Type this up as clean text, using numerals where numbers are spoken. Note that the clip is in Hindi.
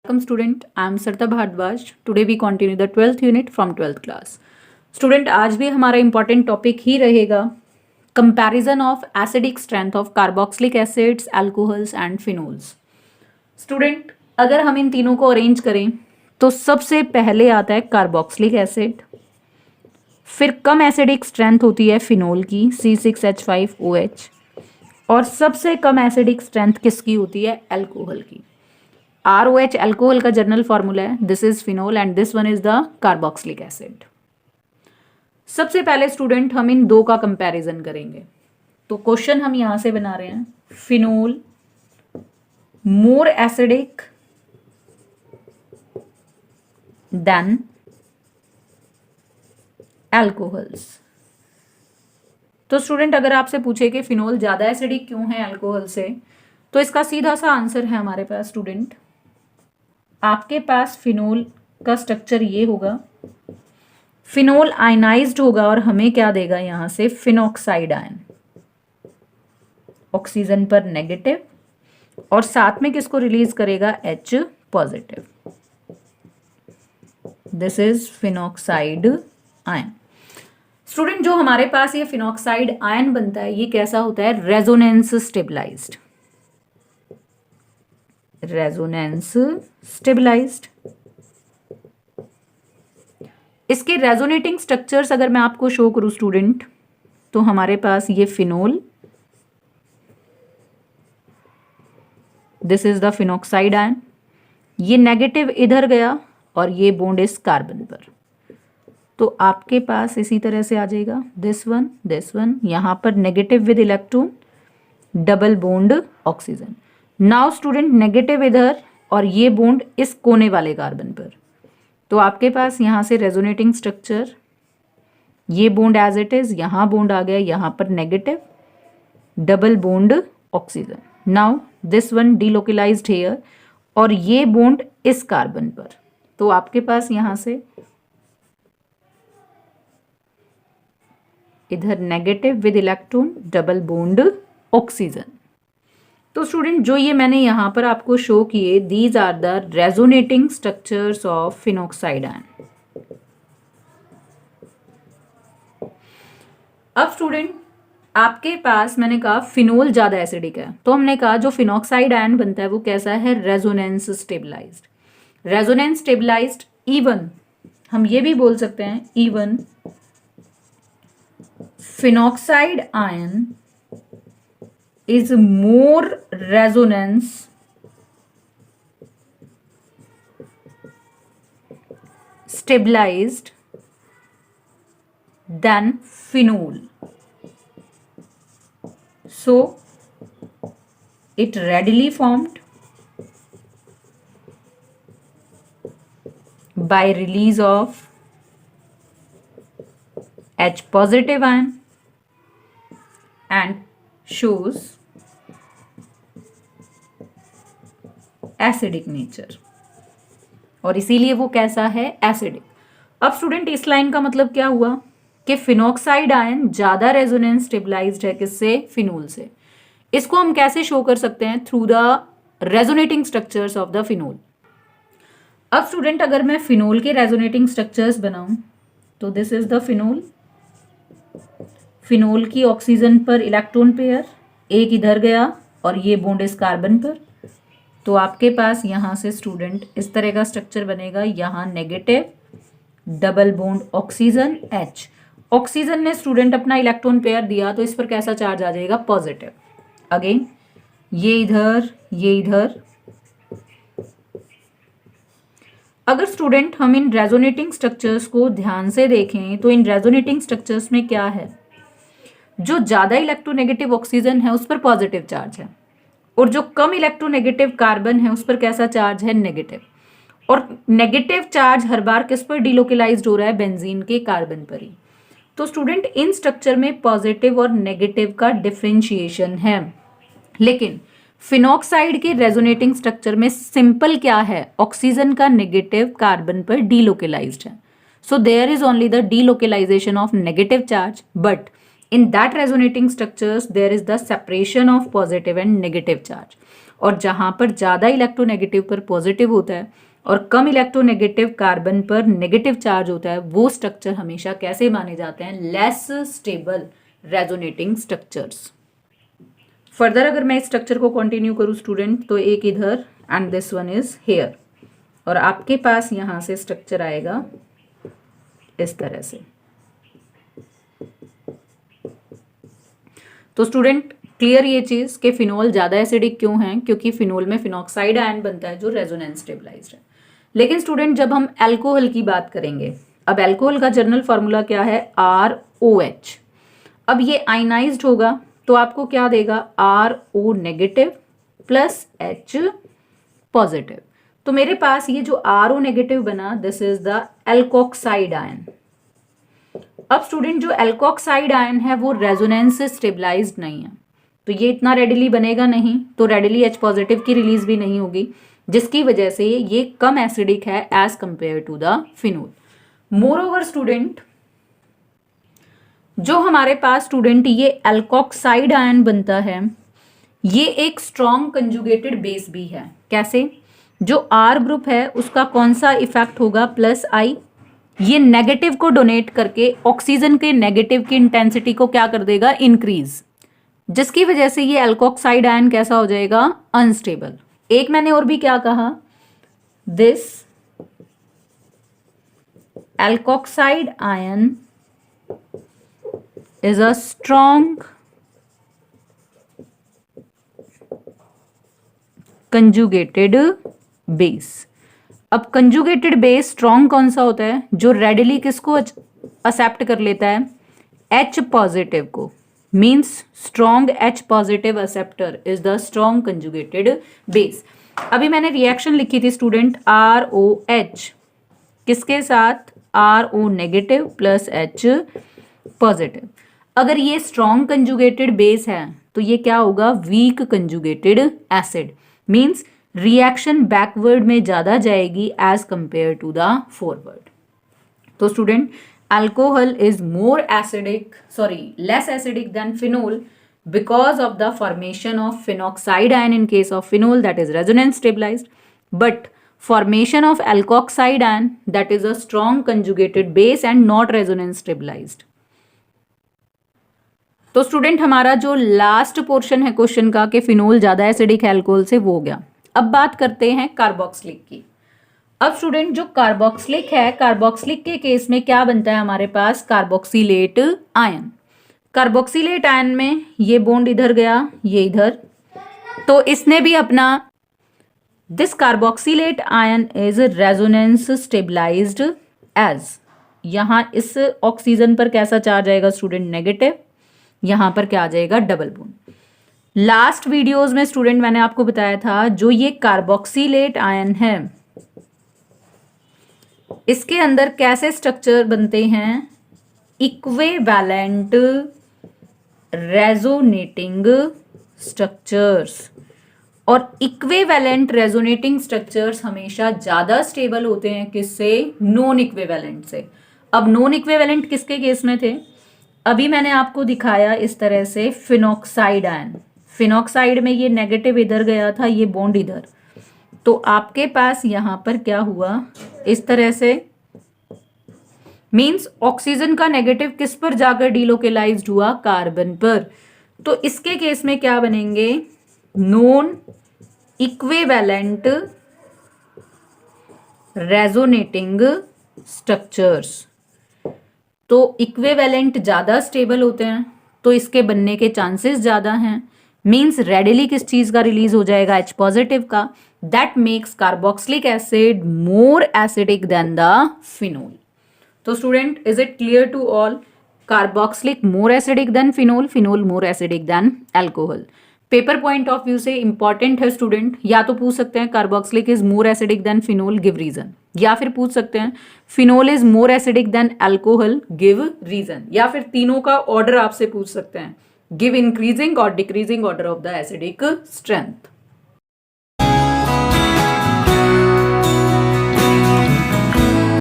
Welcome student, I am Sarita Bhardwaj. Today we continue the 12th unit from 12th class. Student, आज भी हमारा important topic ही रहेगा comparison of acidic strength of carboxylic acids, alcohols and phenols. Student, अगर हम इन तीनों को अरेंज करें तो सबसे पहले आता है कार्बोक्सिलिक एसिड, फिर कम एसिडिक स्ट्रेंथ होती है फिनोल की C6H5OH और सबसे कम एसिडिक स्ट्रेंथ किसकी होती है? अल्कोहल की। ROH अल्कोहल का जनरल फॉर्मूला है, this is phenol and this one is the carboxylic acid. सबसे पहले स्टूडेंट हम इन दो का कंपैरिजन करेंगे। तो क्वेश्चन हम यहां से बना रहे हैं, phenol more acidic then alcohols. तो स्टूडेंट अगर आपसे पूछे कि फिनोल ज्यादा एसिडिक क्यों है अल्कोहल से, तो इसका सीधा सा आंसर है हमारे पास स्टूडेंट, आपके पास फिनोल का स्ट्रक्चर ये होगा, फिनोल आयनाइज्ड होगा और हमें क्या देगा यहां से? फिनॉक्साइड आयन, ऑक्सीजन पर नेगेटिव और साथ में किसको रिलीज करेगा? H positive. This is phenoxide ion. Student जो हमारे पास ये फिनॉक्साइड आयन बनता है ये कैसा होता है? Resonance stabilised. Resonance stabilized. इसके रेजोनेटिंग स्ट्रक्चर्स अगर मैं आपको शो करूं स्टूडेंट, तो हमारे पास ये phenol, this is the phenoxide ion, ये नेगेटिव इधर गया और ये बॉन्ड इस कार्बन पर, तो आपके पास इसी तरह से आ जाएगा दिस वन, यहां पर negative with electron, double bond oxygen. Now student negative इधर और ये बॉन्ड इस कोने वाले कार्बन पर, तो आपके पास यहां से रेजोनेटिंग स्ट्रक्चर, ये बॉन्ड एज इट इज, यहां बॉन्ड आ गया, यहां पर negative, double bond oxygen. Now this one delocalized here और ये बॉन्ड इस कार्बन पर, तो आपके पास यहां से इधर negative with electron, double bond oxygen. तो स्टूडेंट जो ये मैंने यहां पर आपको शो किए, these are the resonating structures of phenoxide ion. अब स्टूडेंट आपके पास मैंने कहा फिनोल ज्यादा एसिडिक है, तो हमने कहा जो फिनॉक्साइड आयन बनता है वो कैसा है? Resonance stabilised. Resonance stabilised, even हम ये भी बोल सकते हैं, even phenoxide ion is more resonance stabilized than phenol. So it readily formed by release of H positive ion and shows acidic nature, और इसीलिए वो कैसा है? एसिडिक। अब स्टूडेंट इस लाइन का मतलब क्या हुआ कि फिनॉक्साइड आयन ज्यादा रेजोनेंस स्टेबलाइज्ड है किससे? फिनोल से। इसको हम कैसे शो कर सकते हैं? Through the resonating structures of the phenol. अब स्टूडेंट अगर मैं फिनोल के रेजोनेटिंग स्ट्रक्चर्स बनाऊं, तो this is the phenol, phenol की ऑक्सीजन पर इलेक्ट्रॉन पेयर, एक इधर गया और ये बॉन्ड इस कार्बन पर, तो आपके पास यहां से स्टूडेंट इस तरह का स्ट्रक्चर बनेगा, यहां negative, double bond oxygen H। Oxygen ने स्टूडेंट अपना इलेक्ट्रॉन पेयर दिया तो इस पर कैसा चार्ज आ जाएगा? पॉजिटिव। अगेन ये इधर, ये इधर। अगर स्टूडेंट हम इन रेजोनेटिंग स्ट्रक्चर्स को ध्यान से देखें तो इन रेजोनेटिंग स्ट्रक्चर्स में क्या है? जो ज्यादा इलेक्ट्रोनेगेटिव ऑक्सीजन है उस पर पॉजिटिव चार्ज है, और जो कम इलेक्ट्रोनेगेटिव कार्बन है उस पर कैसा चार्ज है? नेगेटिव। और नेगेटिव चार्ज हर बार किस पर डिलोकलाइज्ड हो रहा है? बेंजीन के कार्बन पर ही। तो स्टूडेंट इन स्ट्रक्चर में पॉजिटिव और नेगेटिव का डिफरेंशिएशन है, लेकिन फिनॉक्साइड के रेजोनेटिंग स्ट्रक्चर में सिंपल क्या है? ऑक्सीजन का नेगेटिव कार्बन पर डीलोकलाइज्ड है, so there is only the delocalisation of negative charge, but in that resonating structures there is the separation of positive and negative charge. और जहां पर ज्यादा इलेक्ट्रोनेगेटिव पर पॉजिटिव होता है और कम इलेक्ट्रोनेगेटिव कार्बन पर नेगेटिव चार्ज होता है, वो स्ट्रक्चर हमेशा कैसे माने जाते हैं? Less stable resonating structures. Further अगर मैं इस स्ट्रक्चर को कंटिन्यू करूं स्टूडेंट, तो एक इधर and this one is here, और आपके पास यहां से स्ट्रक्चर आएगा इस तरह से। तो स्टूडेंट क्लियर ये चीज कि फिनोल ज्यादा एसिडिक क्यों है? क्योंकि फिनोल में फिनॉक्साइड आयन बनता है जो रेजोनेंस स्टेबलाइज्ड है। लेकिन स्टूडेंट जब हम अल्कोहल की बात करेंगे, अब अल्कोहल का जनरल फॉर्मूला क्या है? ROH। अब ये आयनाइज्ड होगा तो आपको क्या देगा? RO negative plus H positive. तो मेरे पास ये जो RO नेगेटिव बना, this is the alkoxide ion. अब स्टूडेंट जो एल्कोक्साइड आयन है वो रेजोनेंस से स्टेबलाइज्ड नहीं है, तो ये इतना रेडिली बनेगा नहीं, तो रेडिली H पॉजिटिव की रिलीज भी नहीं होगी, जिसकी वजह से ये कम एसिडिक है as compare to the phenol. More over student जो हमारे पास स्टूडेंट ये एल्कोक्साइड आयन बनता है, ये एक स्ट्रॉन्ग कंजुगेटेड बेस भी है। कैसे? जो R ग्रुप है उसका कौन सा इफेक्ट होगा? +I। ये नेगेटिव को डोनेट करके ऑक्सीजन के नेगेटिव की इंटेंसिटी को क्या कर देगा? इंक्रीज, जिसकी वजह से ये एल्कोक्साइड आयन कैसा हो जाएगा? अनस्टेबल। एक मैंने और भी क्या कहा? This alkoxide ion is a strong conjugated base। अब conjugated base strong कौन सा होता है? जो readily किसको accept कर लेता है? H positive को। means strong H positive acceptor is the strong conjugated base। अभी मैंने रिएक्शन लिखी थी स्टूडेंट ROH किसके साथ? RO negative plus H positive. अगर ये स्ट्रॉन्ग कंजुगेटेड बेस है तो ये क्या होगा? Weak conjugated acid. Means reaction backward में ज्यादा जाएगी as compare to the forward. तो student alcohol is less acidic than phenol because of the formation of phenoxide ion in case of phenol, that is resonance stabilized, but formation of alkoxide ion, that is a strong conjugated base and not resonance stabilized। तो स्टूडेंट हमारा जो लास्ट पोर्शन है क्वेश्चन का कि फिनोल ज्यादा एसिडिक है अल्कोहल से, वो हो गया। अब बात करते हैं कार्बोक्सिलिक की। अब स्टूडेंट जो कार्बोक्सिलिक है, कार्बोक्सिलिक के केस में क्या बनता है हमारे पास? Carboxylate ion. कार्बोक्सिलेट आयन में ये बॉन्ड इधर गया, ये इधर, तो इसने भी अपना this carboxylate ion is resonance stabilised as, यहां इस ऑक्सीजन पर कैसा चार्ज आएगा स्टूडेंट? नेगेटिव। यहां पर क्या आ जाएगा? Double bond. लास्ट वीडियोस में स्टूडेंट मैंने आपको बताया था जो ये कार्बोक्सिलेट आयन है इसके अंदर कैसे स्ट्रक्चर बनते हैं? Equivalent resonating structures. और इक्विवेलेंट रेजोनेटिंग स्ट्रक्चर्स हमेशा ज्यादा स्टेबल होते हैं किससे? नॉन इक्विवेलेंट से। अब नॉन इक्विवेलेंट किसके केस में थे? अभी मैंने आपको दिखाया इस तरह से फिनॉक्साइड आयन। फिनॉक्साइड में ये नेगेटिव इधर गया था, ये बॉन्ड इधर, तो आपके पास यहां पर क्या हुआ? इस तरह से मींस ऑक्सीजन का नेगेटिव किस पर जाकर डिलोकेलाइज्ड हुआ? कार्बन पर। तो इसके केस में क्या बनेंगे? Non equivalent resonating structures. तो इक्विवेलेंट ज्यादा स्टेबल होते हैं तो इसके बनने के चांसेस ज्यादा हैं। मींस रेडिली किस चीज का रिलीज हो जाएगा? H पॉजिटिव का। That makes carboxylic acid more acidic than the phenol. तो student is it clear to all? Carboxylic more acidic than phenol, phenol more acidic than alcohol. Paper point of view से इंपॉर्टेंट है स्टूडेंट। या तो पूछ सकते हैं carboxylic is more acidic than phenol, give reason. या फिर पूछ सकते हैं phenol is more acidic than alcohol, give reason. या फिर तीनों का ऑर्डर आपसे पूछ सकते हैं, गिव इंक्रीजिंग और decreasing order of the acidic strength.